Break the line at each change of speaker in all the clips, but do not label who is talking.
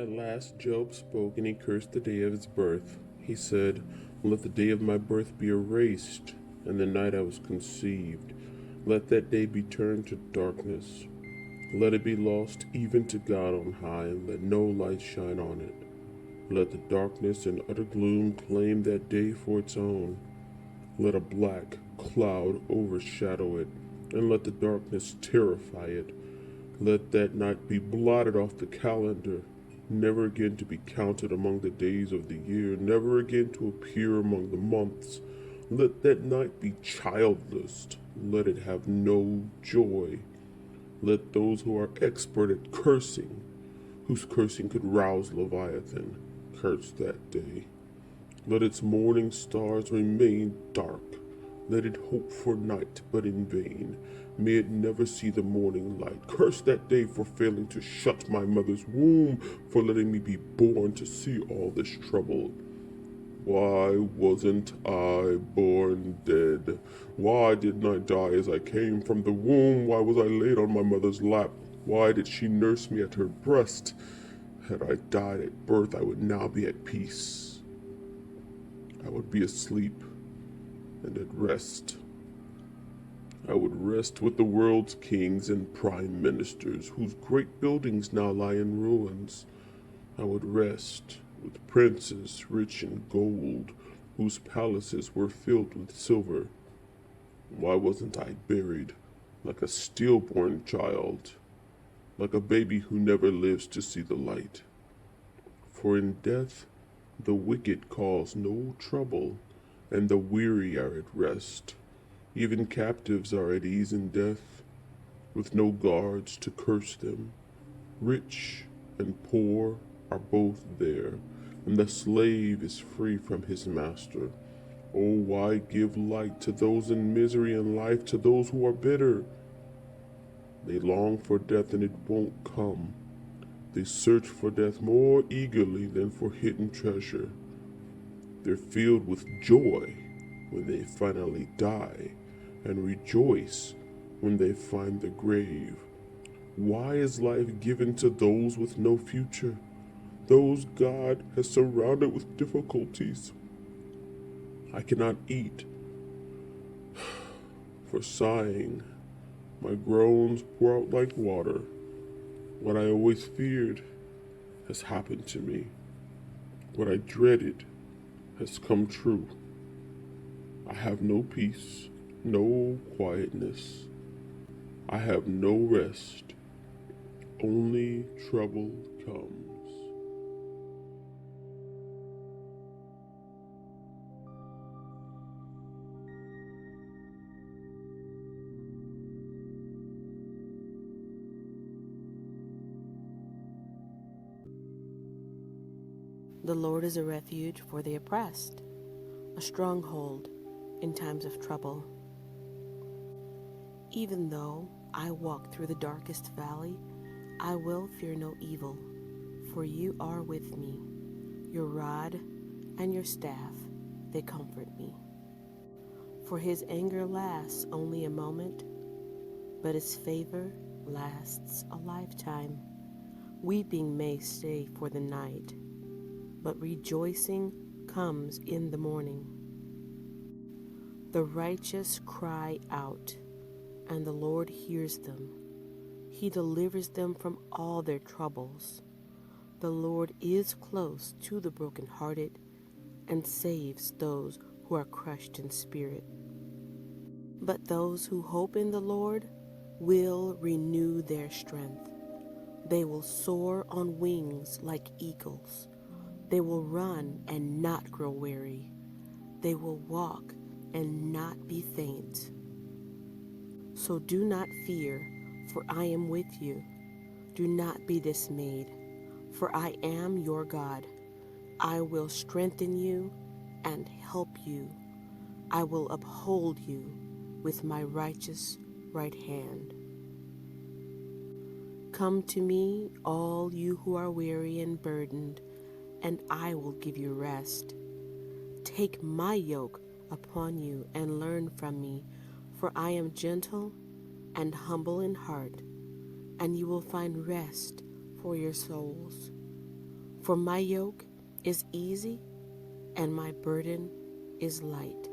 At last Job spoke, and he cursed the day of his birth. He said, "Let the day of my birth be erased, and the night I was conceived. Let that day be turned to darkness. Let it be lost even to God on high, and let no light shine on it. Let the darkness and utter gloom claim that day for its own. Let a black cloud overshadow it, and let the darkness terrify it. Let that night be blotted off the calendar, never again to be counted among the days of the year, never again to appear among the months. Let that night be childless, let it have no joy. Let those who are expert at cursing, whose cursing could rouse Leviathan, curse that day. Let its morning stars remain dark. Let it hope for night, but in vain. May it never see the morning light. Curse that day for failing to shut my mother's womb, for letting me be born to see all this trouble. Why wasn't I born dead? Why didn't I die as I came from the womb? Why was I laid on my mother's lap? Why did she nurse me at her breast? Had I died at birth, I would now be at peace. I would be asleep and at rest. I would rest with the world's kings and prime ministers, whose great buildings now lie in ruins. I would rest with princes rich in gold, whose palaces were filled with silver. Why wasn't I buried like a stillborn child, like a baby who never lives to see the light? For in death the wicked cause no trouble, and the weary are at rest. Even captives are at ease in death, with no guards to curse them. Rich and poor are both there, and the slave is free from his master. Oh, why give light to those in misery and life to those who are bitter? They long for death and it won't come. They search for death more eagerly than for hidden treasure. They're filled with joy when they finally die, and rejoice when they find the grave. Why is life given to those with no future? Those God has surrounded with difficulties. I cannot eat for sighing. My groans pour out like water. What I always feared has happened to me. What I dreaded has come true. I have no peace, no quietness. I have no rest. Only trouble comes.
The Lord is a refuge for the oppressed, a stronghold in times of trouble. Even though I walk through the darkest valley, I will fear no evil, for you are with me. Your rod and your staff, they comfort me. For his anger lasts only a moment, but his favor lasts a lifetime. Weeping may stay for the night, but rejoicing comes in the morning. The righteous cry out, and the Lord hears them. He delivers them from all their troubles. The Lord is close to the brokenhearted and saves those who are crushed in spirit. But those who hope in the Lord will renew their strength. They will soar on wings like eagles. They will run and not grow weary. They will walk and not be faint. So do not fear, for I am with you. Do not be dismayed, for I am your God. I will strengthen you and help you. I will uphold you with my righteous right hand. Come to me, all you who are weary and burdened, and I will give you rest. Take my yoke upon you and learn from me, for I am gentle and humble in heart, and you will find rest for your souls. For my yoke is easy and my burden is light.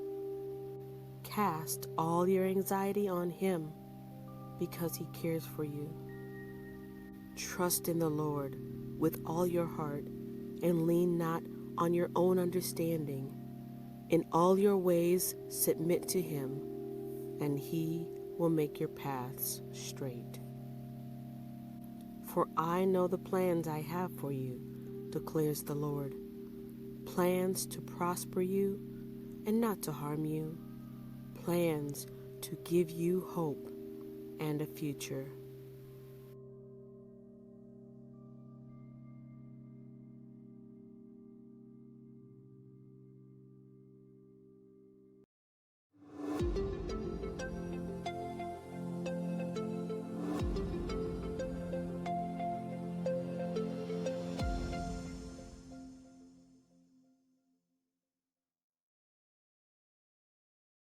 Cast all your anxiety on him because he cares for you. Trust in the Lord with all your heart and lean not on your own understanding. In all your ways submit to him, and he will make your paths straight. For I know the plans I have for you, declares the Lord. Plans to prosper you and not to harm you. Plans to give you hope and a future.